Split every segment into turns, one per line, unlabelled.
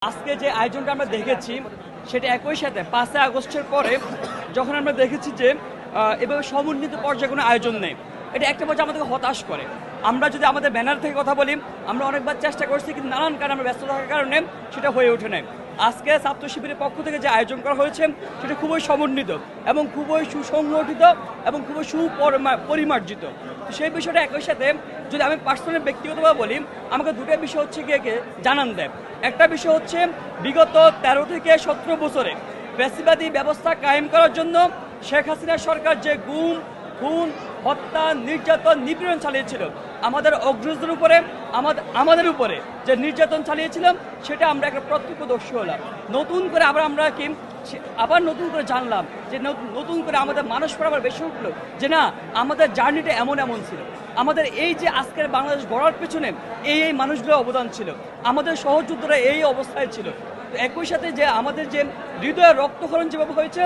আজকে যে আয়োজনটা আমরা দেখেছি সেটা একই সাথে 5 আগস্টের পরে যখন আমরা দেখেছি যে এভাবে সমন্বিত পর্যায়ে কোনো আয়োজন নেই, এটা একটা পর্যায়ে আমাদেরকে হতাশ করে। আমরা যদি আমাদের ব্যানার থেকে কথা বলি, আমরা অনেকবার চেষ্টা করছি কিন্তু নানান কারণে আমরা ব্যস্ত থাকার কারণে সেটা হয়ে ওঠে নাই। আজকে ছাত্র শিবিরের পক্ষ থেকে যে আয়োজন করা হয়েছে সেটা খুবই সমন্বিত এবং খুবই সুসংগঠিত এবং খুবই সুপরিমার্জিত। সেই বিষয়টা একই সাথে যদি আমি পার্সোনালি ব্যক্তিগতভাবে বলি, আমাকে দুটো বিষয় হচ্ছে গিয়ে জানান দেয়। একটা বিষয় হচ্ছে বিগত 13 থেকে 17 বছরে ফ্যাসিবাদী ব্যবস্থা কায়েম করার জন্য শেখ হাসিনা সরকার যে গুম, খুন, হত্যা, নির্যাতন, নিপীড়ন চালিয়েছিল আমাদের অগ্রজদের উপরে, আমাদের উপরে যে নির্যাতন চালিয়েছিলাম সেটা আমরা একটা প্রত্যক্ষদর্শী হলাম। নতুন করে আবার নতুন করে জানলাম যে নতুন করে আমাদের মানুষ আবার বেশি উঠলো যে না, আমাদের জার্নিটা এমন ছিল। আমাদের এই যে আজকের বাংলাদেশ গড়ার পেছনে এই মানুষগুলোর অবদান ছিল, আমাদের সহযোদ্ধারা এই অবস্থায় ছিল। একই সাথে যে আমাদের যে হৃদয়ের রক্তক্ষরণ যেভাবে হয়েছে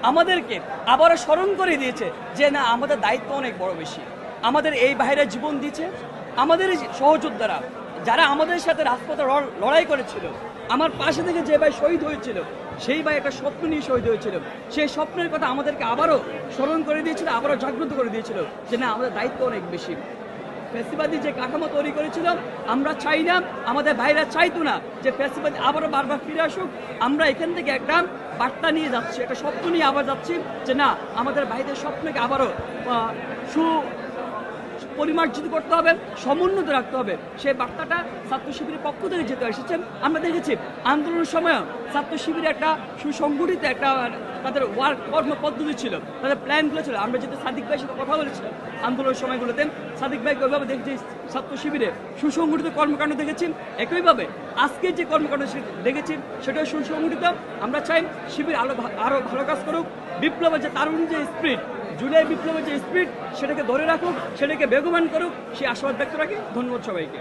আমাদেরকে আবারও স্মরণ করে দিয়েছে যে না, আমাদের দায়িত্ব অনেক বড় বেশি। আমাদের এই বাইরে জীবন দিয়েছে আমাদের সহযোদ্ধারা, যারা আমাদের সাথে রাজপথে লড়াই করেছিল। আমার পাশে থেকে যে ভাই শহীদ হয়েছিল সেই ভাই একটা স্বপ্ন নিয়ে শহীদ হয়েছিল। সেই স্বপ্নের কথা আমাদেরকে আবারও স্মরণ করে দিয়েছিল, আবারও জাগ্রত করে দিয়েছিল যে না, আমাদের দায়িত্ব অনেক বেশি। ফ্যাসিবাদী যে কাঠামো তৈরি করেছিল আমরা চাই না, আমাদের ভাইরা চাইতো না যে ফ্যাসিবাদী আবারও বারবার ফিরে আসুক। আমরা এখান থেকে একটা বার্তা নিয়ে যাচ্ছি, একটা স্বপ্ন নিয়ে আবার যাচ্ছি যে না, আমাদের ভাইদের স্বপ্নকে আবারও পরিমার্জিত করতে হবে, সমুন্নত রাখতে হবে। সেই বার্তাটা ছাত্র শিবিরের পক্ষ থেকে যেতে এসেছেন। আমরা দেখেছি আন্দোলনের সময় ছাত্র শিবিরে একটা সুসংগঠিত একটা তাদের কর্ম পদ্ধতি ছিল, তাদের প্ল্যানগুলো ছিল। আমরা যেহেতু সাদিক ভাইয়ের সাথে কথা বলেছিলাম আন্দোলনের সময়গুলোতে, সাদিক ভাইকে ওইভাবে দেখেছি ছাত্র শিবিরে সুসংগঠিত কর্মকাণ্ড দেখেছি। একইভাবে আজকে যে কর্মকাণ্ড দেখেছি সেটাও সুসংগঠিত। আমরা চাই শিবির আরও ভালো কাজ করুক, বিপ্লবের যে তারুণ যে স্পিরিট, জুলাই বিপ্লবের যে স্পিরিট সেটাকে ধরে রাখুক, সেটাকে বেগবান করুক, সেই আশাবাদ ব্যক্ত রাখি। ধন্যবাদ সবাইকে।